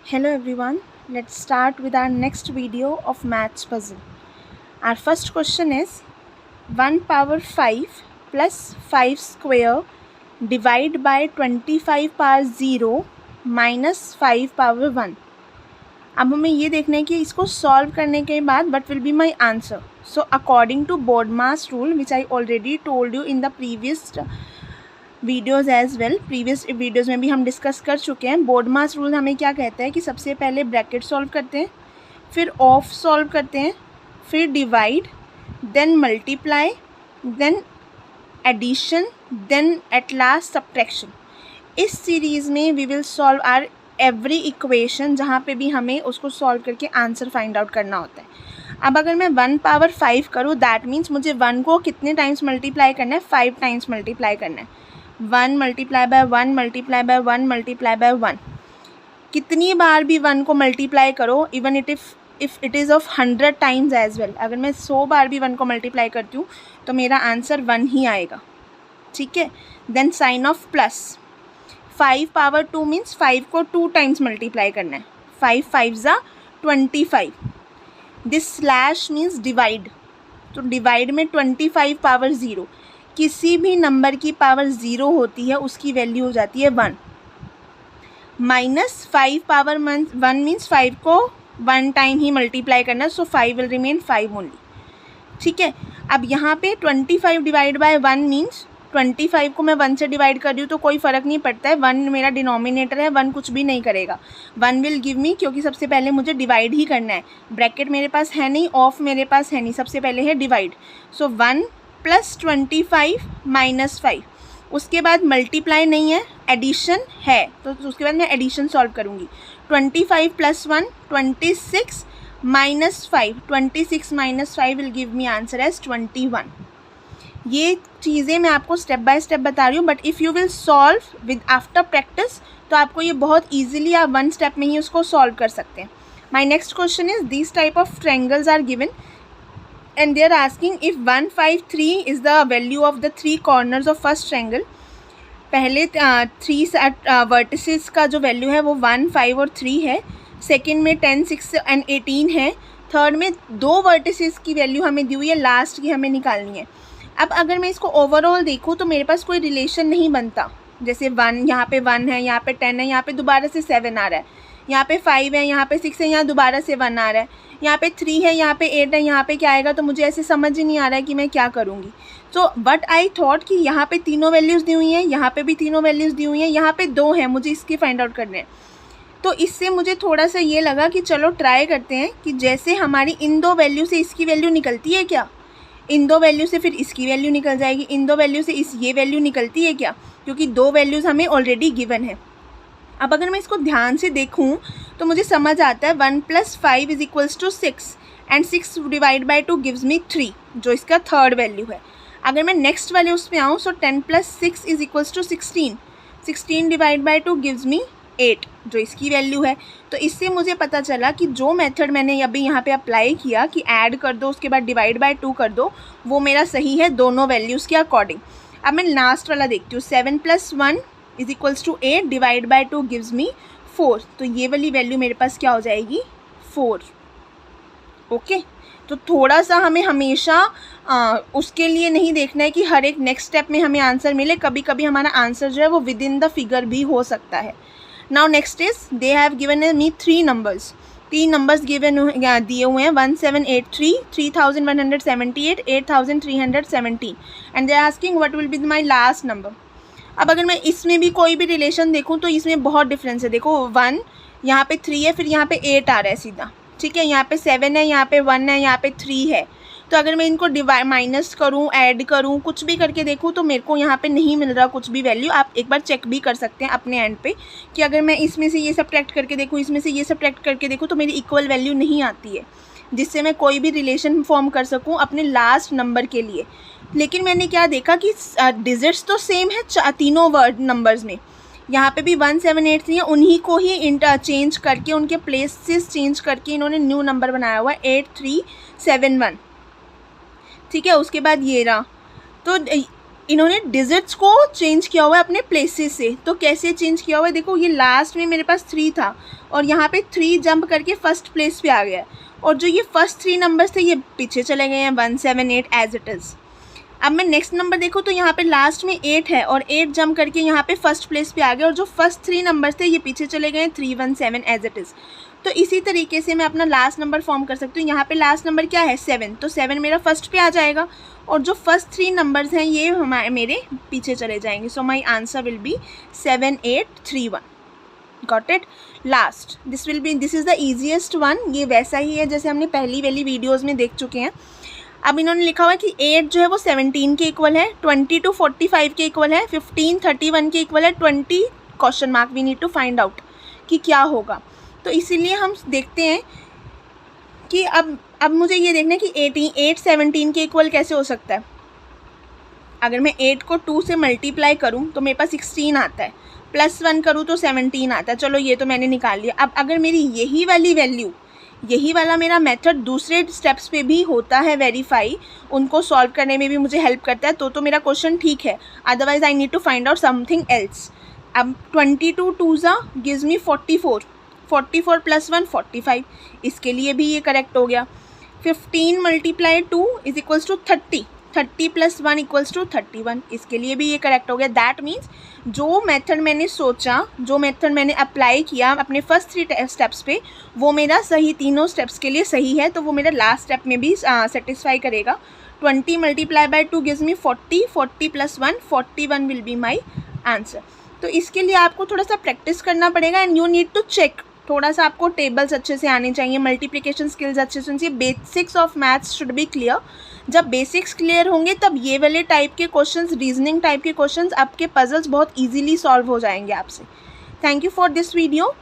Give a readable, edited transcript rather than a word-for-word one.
Hello everyone, let's start with our next video of maths puzzle. Our first question is 1 power 5 plus 5 square divide by 25 power 0 minus 5 power 1. अब हमें ये देखना है कि इसको solve करने के बाद what will be my answer. So according to BODMAS rule which I already told you in the previous videos as well, previous videos में भी हम डिस्कस कर चुके हैं. BODMAS रूल हमें क्या कहता है कि सबसे पहले ब्रैकेट सॉल्व करते हैं, फिर ऑफ सॉल्व करते हैं, फिर divide, then multiply, then addition, then at last subtraction. इस सीरीज़ में we will solve our every equation जहाँ पे भी हमें उसको सॉल्व करके आंसर फाइंड आउट करना होता है. अब अगर मैं 1 पावर 5 करूँ दैट मीन्स मुझे 1 को कितने टाइम्स मल्टीप्लाई करना है, 5 टाइम्स मल्टीप्लाई करना है. 1 multiply by 1 multiply by 1 multiply by 1. कितनी बार भी 1 को मल्टीप्लाई करो, even if it is of 100 times as well, अगर मैं 100 बार भी 1 को मल्टीप्लाई करती हूँ तो मेरा आंसर 1 ही आएगा. ठीक है. Then sign off plus. 5 power 2 means 5 को 2 टाइम्स मल्टीप्लाई करना है. 5 5 ज़ा 25. This slash means divide. तो डिवाइड में 25 पावर 0. किसी भी नंबर की पावर 0 होती है उसकी वैल्यू हो जाती है 1. माइनस 5 पावर 1 मीन्स 5 को 1 टाइम ही मल्टीप्लाई करना, सो 5 विल रिमेन 5 ओनली. ठीक है. अब यहाँ पे 25 डिवाइड बाय 1 मीन्स 25 को मैं 1 से डिवाइड कर रही हूँ तो कोई फ़र्क नहीं पड़ता है. 1 मेरा डिनोमिनेटर है, 1 कुछ भी नहीं करेगा. 1 विल गिव मी, क्योंकि सबसे पहले मुझे डिवाइड ही करना है. ब्रैकेट मेरे पास है नहीं, ऑफ मेरे पास है नहीं, सबसे पहले है डिवाइड. सो 1 प्लस 25 माइनस 5. उसके बाद मल्टीप्लाई नहीं है, एडिशन है, तो उसके बाद मैं एडिशन सॉल्व करूँगी. 25 plus 1 26 minus 5. 26 minus 5 will give me answer as 21. ये चीज़ें मैं आपको स्टेप बाय स्टेप बता रही हूँ, but if you will solve with after practice तो आपको ये बहुत ईजिली आप 1 स्टेप में ही उसको सॉल्व कर सकते हैं. My next question is this type of triangles are given and they are asking if 1 5 3 is the value of the 3 corners of first triangle. पहले 3 वर्टिसेस का जो वैल्यू है वो 1 5 और 3 है. सेकेंड में 10 6 एंड 18 है. थर्ड में 2 वर्टिसेस की वैल्यू हमें दी हुई है, लास्ट की हमें निकालनी है. अब अगर मैं इसको ओवरऑल देखूँ तो मेरे पास कोई रिलेशन नहीं बनता. जैसे 1 यहाँ पे 1 है, यहाँ पे 10 है, यहाँ पे दोबारा से 7 आ रहा है, यहाँ पे 5 है, यहाँ पे 6 है, यहाँ दोबारा से 1 आ रहा है, यहाँ पे 3 है, यहाँ पे 8 है, यहाँ पे क्या आएगा. तो मुझे ऐसे समझ ही नहीं आ रहा है कि मैं क्या करूँगी. तो बट आई थॉट कि यहाँ पे तीनों वैल्यूज़ दी हुई हैं, यहाँ पे भी तीनों वैल्यूज़ दी हुई हैं, यहाँ पे 2 हैं, मुझे इसके फाइंड आउट करने हैं. तो इससे मुझे थोड़ा सा ये लगा कि चलो ट्राई करते हैं कि जैसे हमारी इन 2 वैल्यू से इसकी वैल्यू निकलती है क्या, इन 2 वैल्यू से फिर इसकी वैल्यू निकल जाएगी, इन 2 वैल्यू से ये वैल्यू निकलती है क्या, क्योंकि 2 वैल्यूज़ हमें ऑलरेडी गिवन है. अब अगर मैं इसको ध्यान से देखूं तो मुझे समझ आता है 1 + 5 is equals to 6 and 6 divide by 2 gives me 3, जो इसका थर्ड वैल्यू है. अगर मैं नेक्स्ट वाले उस पर आऊँ so 10 + 6 is equals to 16. 16 divide by 2 gives me 8, जो इसकी वैल्यू है. तो इससे मुझे पता चला कि जो मेथड मैंने अभी यहाँ पे अप्लाई किया कि ऐड कर दो उसके बाद डिवाइड बाय 2 कर दो, वो मेरा सही है दोनों वैल्यूज़ के अकॉर्डिंग. अब मैं लास्ट वाला देखती हूँ. 7 + 1 is equals to 8 divide by 2 gives me 4. तो ये वाली वैल्यू मेरे पास क्या हो जाएगी, 4. ओके. तो थोड़ा सा हमें हमेशा उसके लिए नहीं देखना है कि हर एक नेक्स्ट स्टेप में हमें आंसर मिले. कभी कभी हमारा आंसर जो है वो विद इन द फिगर भी हो सकता है. Now next is they have given me 3 numbers. 3 numbers given दिए हुए हैं 1783, 3178, 8317 and they are asking what will be my last number. अब अगर मैं इसमें भी कोई भी रिलेशन देखूं तो इसमें बहुत डिफरेंस है. देखो 1 यहाँ पे 3 है, फिर यहाँ पे 8 आ रहा है सीधा. ठीक है. यहाँ पे 7 है, यहाँ पे 1 है, यहाँ पे 3 है. तो अगर मैं इनको माइनस करूँ, ऐड करूँ, कुछ भी करके देखूँ तो मेरे को यहाँ पे नहीं मिल रहा कुछ भी वैल्यू. आप एक बार चेक भी कर सकते हैं अपने एंड पे कि अगर मैं इसमें से ये सब्ट्रैक्ट करके देखूँ, इसमें से ये सब्ट्रैक्ट करके देखूँ तो मेरी इक्वल वैल्यू नहीं आती है जिससे मैं कोई भी रिलेशन फॉर्म कर सकूँ अपने लास्ट नंबर के लिए. लेकिन मैंने क्या देखा कि डिजिट्स तो सेम है तीनों वर्ड नंबर्स में. यहाँ पे भी 1783 है, उन्हीं को ही इंटरचेंज करके उनके प्लेसेस चेंज करके इन्होंने न्यू नंबर बनाया हुआ है 8371. ठीक है. उसके बाद ये रहा. तो इन्होंने डिजिट्स को चेंज किया हुआ है अपने प्लेसेस से। तो कैसे चेंज किया हुआ है, देखो ये लास्ट में मेरे पास 3 था और यहाँ पे 3 जंप करके फर्स्ट प्लेस पे आ गया है, और जो ये फर्स्ट 3 नंबर्स थे ये पीछे चले गए हैं 1 7 8 एज इट इज़। अब मैं नेक्स्ट नंबर देखूँ तो यहाँ पे लास्ट में 8 है और 8 जंप करके यहाँ पे फर्स्ट प्लेस पे आ गया, और जो फर्स्ट 3 नंबर्स थे ये पीछे चले गए 3 1 7 एज इट इज़। तो इसी तरीके से मैं अपना लास्ट नंबर फॉर्म कर सकती हूँ। यहाँ पे लास्ट नंबर क्या है 7, तो 7 मेरा फर्स्ट पे आ जाएगा और जो फर्स्ट 3 नंबर्स हैं ये हमारे मेरे पीछे चले जाएंगे। So my answer will be 7 8 3 1। Got it. Last this is the easiest one. ये वैसा ही है जैसे हमने पहली वाली वीडियोज़ में देख चुके हैं। अब इन्होंने लिखा हुआ है कि 8 जो है वो 17 के इक्वल है, 22 45 के इक्वल है, 15 31 के इक्वल है, 20 question mark. We need to find out कि क्या होगा। तो इसीलिए हम देखते हैं कि अब मुझे ये देखना है कि 8 17 के इक्वल कैसे हो सकता है। अगर मैं 8 को 2 से मल्टीप्लाई करूं तो मेरे पास 16 आता है, +1 करूं तो 17 आता है। चलो ये तो मैंने निकाल लिया। अब अगर मेरी यही वाली वैल्यू, यही वाला मेरा मेथड दूसरे स्टेप्स पे भी होता है वेरीफाई, उनको सॉल्व करने में भी मुझे हेल्प करता है, तो मेरा क्वेश्चन ठीक है। Otherwise I need to find out something else. अब 22 2 गिव्स मी 44, 44 + 1 45, इसके लिए भी ये करेक्ट हो गया। 15 × 2 is equals to 30, 30 + 1 equals to 31, इसके लिए भी ये करेक्ट हो गया। दैट मीन्स जो मेथड मैंने सोचा, जो मेथड मैंने अप्लाई किया अपने फर्स्ट 3 स्टेप्स पे, वो मेरा सही तीनों स्टेप्स के लिए सही है, तो वो मेरा लास्ट स्टेप में भी सेटिस्फाई करेगा। 20 × 2 gives me 40, 40 + 1 41 will be my answer. तो इसके लिए आपको थोड़ा सा प्रैक्टिस करना पड़ेगा and you need to check. थोड़ा सा आपको टेबल्स अच्छे से आने चाहिए, मल्टीप्लिकेशन स्किल्स अच्छे से होनी चाहिए, basics of maths should be clear. जब बेसिक्स क्लियर होंगे तब ये वाले टाइप के क्वेश्चंस, रीजनिंग टाइप के क्वेश्चंस, आपके पजल्स बहुत इजीली सॉल्व हो जाएंगे आपसे। Thank you for this video.